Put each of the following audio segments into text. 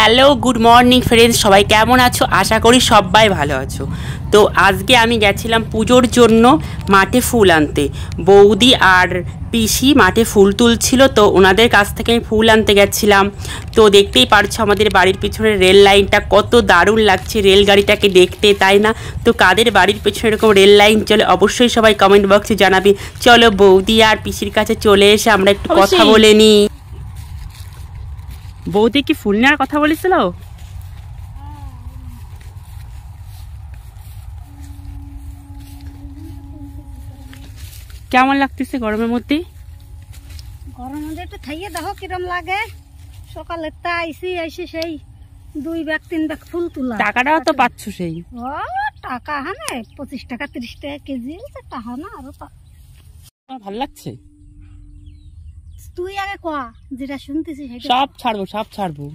Hello good morning friends, সবাই কেমন আছো? আশা করি সবাই ভালো আছো। তো আজকে আমি গেছিলাম পুজোর জন্য মাঠে ফুল আনতে। বৌদি আর পিসি মাঠে ফুল তুলছিল, তো ওনাদের কাছ থেকে আমি ফুল আনতে গেছিলাম। তো দেখতেই পারছো আমাদের বাড়ির পিছনে রেল লাইনটা কত দারুণ লাগছে রেলগাড়িটাকে দেখতে, তাই না? তো কাদের বাড়ির পেছনে এরকম রেল লাইন চলে অবশ্যই সবাই কমেন্ট বক্সে জানাবে। চলো বৌদি আর পিসির কাছে চলে এসে আমরা একটু কথা বলে নিই। বৌদি কি ফুল নেওয়ার কথা বলেছিল? কেমন লাগতেছে গরমের মধ্যে? গরমের মধ্যে একটু থাইয়ে দেখো কিরম লাগে। সকালে তা আইসি সেই 2 ব্যাগ 3 ব্যাগ ফুল তোলা। টাকাটাও তো পাচ্ছ সেই। ও টাকা হানে 25 টাকা 30 টাকা কেজি টাকা না আরো। ভালো লাগছে? তুই আগে কয়া যেটা শুনতেছিস সব ছাড়বো।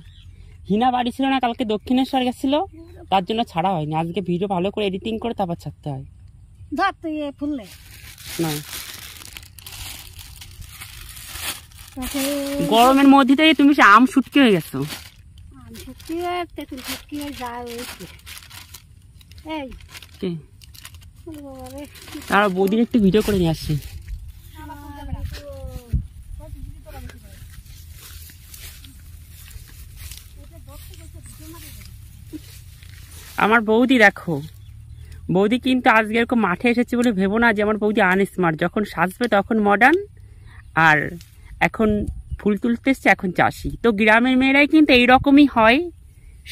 হিনা বাড়ি ছিল না, কালকে দক্ষিণেশ্বর গেছিল, তার জন্য ছাড়া হয়নি। আজকে ভিডিও ভালো করে এডিটিং করে তারপর ছাড়তে হয়। ধর তুই ফুললে না, গরমের মধ্যে থেকে তুমি সে আম শুটকি হয়ে গেছো। তারা বৌদির একটু ভিডিও করে নিয়ে আসছি। আমার বৌদি দেখো, বৌদি কিন্তু আজকে এরকম মাঠে এসেছে বলে ভেবো না যে আমার বৌদি আনস্মার্ট। যখন সাজবে তখন মডার্ন, আর এখন ফুল তুলতে এসছে এখন চাষি। তো গ্রামের মেয়েরাই কিন্তু এইরকমই হয়,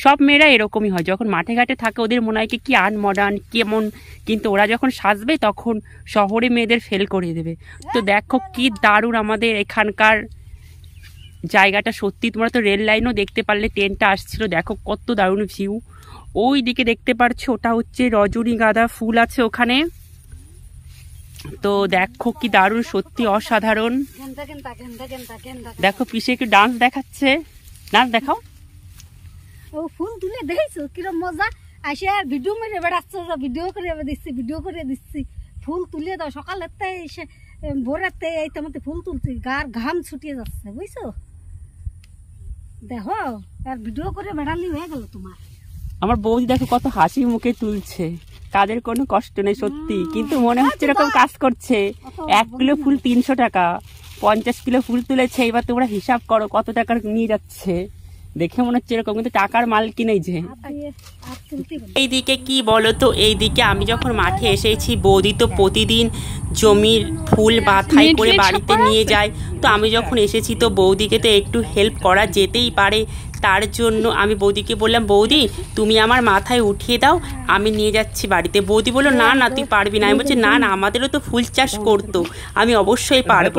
সব মেয়েরা এরকমই হয়। যখন মাঠে ঘাটে থাকে ওদের মনে হয় কি আনমডার্ন কেমন, কিন্তু ওরা যখন সাজবে তখন শহরে মেয়েদের ফেল করে দেবে। তো দেখো কি দারুণ আমাদের এখানকার জায়গাটা, সত্যি। তোমরা তো রেল লাইনও দেখতে পারলে, ট্রেনটা আসছিল, দেখো কত দারুণ ভিউ। ওই দিকে দেখতে পারছো ওটা হচ্ছে রজনীগন্ধা ফুল আছে ওখানে। তো দেখো কি দারুণ, সত্যি অসাধারণ। দেখো পিসে একটু ডান্স দেখাচ্ছে, ডান্স দেখাও। ও ফুল তুলে দেখছো কিরম মজা। আসে ভিডিও মেরে বেড়াচ্ছে, ভিডিও করে দিচ্ছি। ফুল তুলে দাও, সকালে এসে ভোরেতে এই তোমাতে ফুল তুলছি, গার ঘাম ছুটিয়ে যাচ্ছে বুঝছো। দেখো আর ভিডিও করে বেড়ালি হয়ে গেল তোমার। আমার বৌদি দেখো কত হাসি মুখে তুলছে, কাদের কোনো কষ্ট নেই সত্যি, কিন্তু মনে হচ্ছে এরকম কাজ করছে। 1 কিলো ফুল 300 টাকা, 50 কিলো ফুল তুলেছে। এবার তোমরা হিসাব করো কত টাকার নিয়ে যাচ্ছে। দেখে মনে হচ্ছে এরকম, কিন্তু টাকার মাল কিনেই যে। এইদিকে কি বলো তো, এইদিকে আমি যখন মাঠে এসেছি, বৌদি তো প্রতিদিন জমির ফুল বাথাই করে বাড়িতে নিয়ে যায়। তো আমি যখন এসেছি তো বৌদিকে তো একটু হেল্প করা যেতেই পারে। তার জন্য আমি বৌদিকে বললাম, বৌদি তুমি আমার মাথায় উঠিয়ে দাও, আমি নিয়ে যাচ্ছি বাড়িতে। বৌদি বললো না না তুই পারবি না। আমি বলছি না না, আমাদেরও তো ফুল চাষ করতো, আমি অবশ্যই পারবো।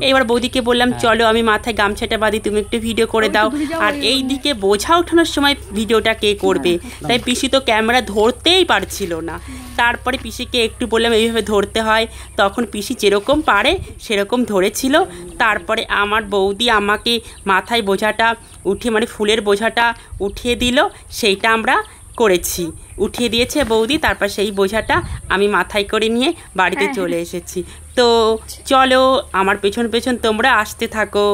এবার বৌদিকে বললাম চলো আমি মাথায় গামছাটা বাঁধি, তুমি একটু ভিডিও করে দাও। আর এই দিকে বোঝা ওঠানোর সময় ভিডিওটা কে করবে, তাই পিসি তো ক্যামেরা ধরতেই পারছিল না। তারপরে পিসিকে একটু বললাম এইভাবে ধরতে হয়, তখন পিসি যেরকম পারে সেরকম ধরেছিল। তারপরে আমার বৌদি আমাকে মাথায় বোঝাটা উঠিয়ে, মানে ফুলের বোঝাটা উঠিয়ে দিল, সেইটা আমরা করেছি। উঠিয়ে দিয়েছে বৌদি, তারপর সেই বোঝাটা আমি মাথায় করে নিয়ে বাড়িতে চলে এসেছি। তো চলো আমার পেছন পেছন তোমরা আসতে থাকো।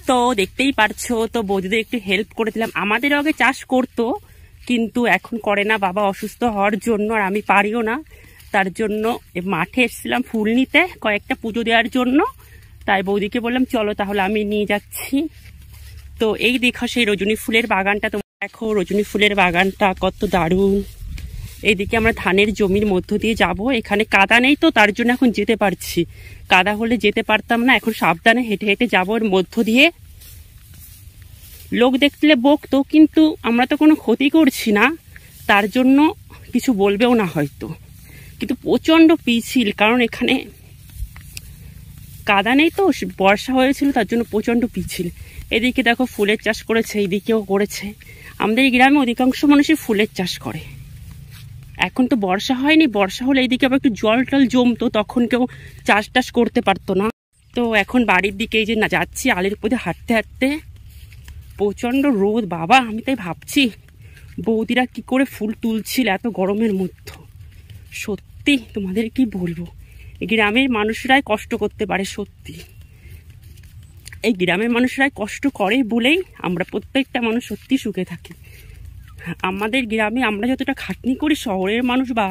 তো দেখতেই পারছো, তো বৌদিদের একটু হেল্প করে দিলাম। আমাদের আগে চাষ করতো, কিন্তু এখন করে না, বাবা অসুস্থ হওয়ার জন্য, আর আমি পারিও না। তার জন্য মাঠে এসেছিলাম ফুল নিতে, কয়েকটা পুজো দেওয়ার জন্য। তাই বৌদিকে বললাম চলো তাহলে আমি নিয়ে যাচ্ছি। তো এই দেখো সেই রজনী ফুলের বাগানটা, তোমরা দেখো রজনী ফুলের বাগানটা কত দারুণ। এইদিকে আমরা ধানের জমির মধ্য দিয়ে যাব। এখানে কাদা নেই তো তার জন্য এখন যেতে পারছি, কাদা হলে যেতে পারতাম না। এখন সাবধানে হেঁটে হেঁটে যাবো এর মধ্য দিয়ে। লোক দেখলে বকতো, কিন্তু আমরা তো কোনো ক্ষতি করছি না, তার জন্য কিছু বলবেও না হয়তো। কিন্তু প্রচণ্ড পিছিল, কারণ এখানে কাদা নেই তো, বর্ষা হয়েছিল তার জন্য প্রচণ্ড পিছিল। এদিকে দেখো ফুলের চাষ করেছে, এইদিকেও করেছে। আমাদের এই গ্রামে অধিকাংশ মানুষই ফুলের চাষ করে। এখন তো বর্ষা হয়নি, বর্ষা হলে এইদিকে আবার একটু জল টল জমতো, তখন কেউ চাষ টাস করতে পারতো না। তো এখন বাড়ির দিকে এই যে না যাচ্ছি আলের পথে হাঁটতে হাঁটতে। প্রচণ্ড রোদ বাবা, আমি তাই ভাবছি বৌদিরা কি করে ফুল তুলছিল এত গরমের মধ্যে। সত্যি তোমাদের কি বলবো, গ্রামের মানুষরাই কষ্ট করতে পারে। সত্যি এই গ্রামের মানুষরাই কষ্ট করে বলেই আমরা প্রত্যেকটা মানুষ সত্যি সুখে থাকি। আমাদের গ্রামে আমরা যতটা খাটনি করি, শহরের মানুষ বা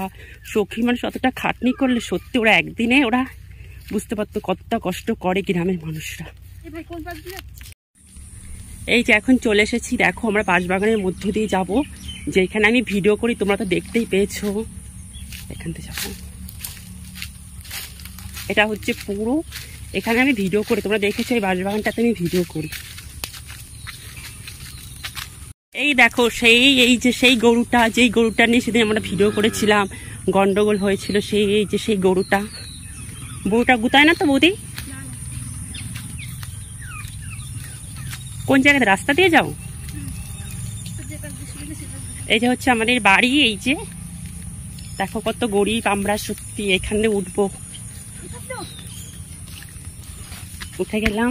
সখী মানুষ অতটা খাটনি করলে সত্যি ওরা একদিনে ওরা বুঝতে পারতো কতটা কষ্ট করে গ্রামের মানুষরা। এই যে এখন চলে এসেছি, দেখো আমরা বাঁশবাগানের মধ্য দিয়ে যাব, যেখানে আমি ভিডিও করি, তোমরা তো দেখতেই পেয়েছো। এখান থেকে যাবো, এটা হচ্ছে পুরো এখানে আমি ভিডিও করি, তোমরা দেখেছো এই বাঁশবাগানটাতে আমি ভিডিও করি। এই দেখো সেই গরুটা, যেই গরুটা নিয়ে সেদিন আমরা ভিডিও করেছিলাম, গন্ডগোল হয়েছিল, সেই গরুটা গুতায় না তো বৌদি? কোন জায়গাতে, রাস্তা দিয়ে যাও? এই যে হচ্ছে আমাদের বাড়ি। এই যে দেখো কত গরিব আমরা, সত্যি এখানে উঠবো, উঠে গেলাম।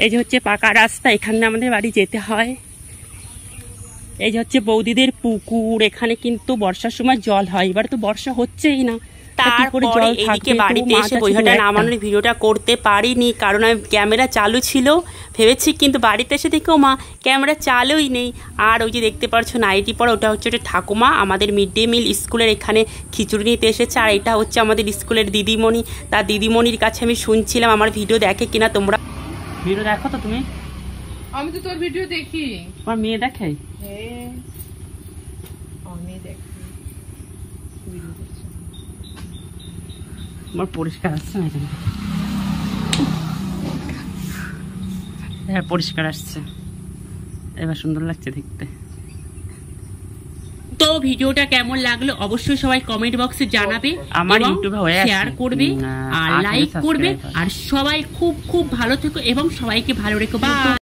এই যে হচ্ছে পাকা রাস্তা, এখানে আমাদের বাড়ি যেতে হয়। এই যে হচ্ছে বৌদিদের পুকুর, এখানে কিন্তু বর্ষার সময় জল হয়, এবার তো বর্ষা হচ্ছেই না, তারপরে এইদিকে বাড়িতে এসে বইটা নামানোর ভিডিওটা করতে পারিনি, কারণ আমি ক্যামেরা চালু ছিল ভেবেছি, কিন্তু বাড়িতে এসে দেখো মা ক্যামেরা চালুই নেই। আর ওই যে দেখতে পাচ্ছ নাইটি পরা, ওটা হচ্ছে ওটা ঠাকুমা আমাদের মিড ডে মিল স্কুলের এখানে খিচুড়ি নিতে এসেছে। আর এটা হচ্ছে আমাদের স্কুলের দিদিমণি, তার দিদিমণির কাছে আমি শুনছিলাম আমার ভিডিও দেখে কিনা। তোমরা ভিডিও দেখো তো তুমি? আমি তো তোর ভিডিও দেখি। আমার মেয়ে দেখে? হ্যাঁ আমি দেখি। আমার পরিষ্কার আসছে না, হ্যাঁ পরিষ্কার আসছে, এবার সুন্দর লাগছে দেখতে। তো ভিডিওটা কেমন লাগলো অবশ্যই সবাই কমেন্ট বক্সে জানাবে, আমার ইউটিউবে শেয়ার করবে আর লাইক করবে। আর সবাই খুব খুব ভালো থেকো এবং সবাইকে ভালো রেখো। বাই।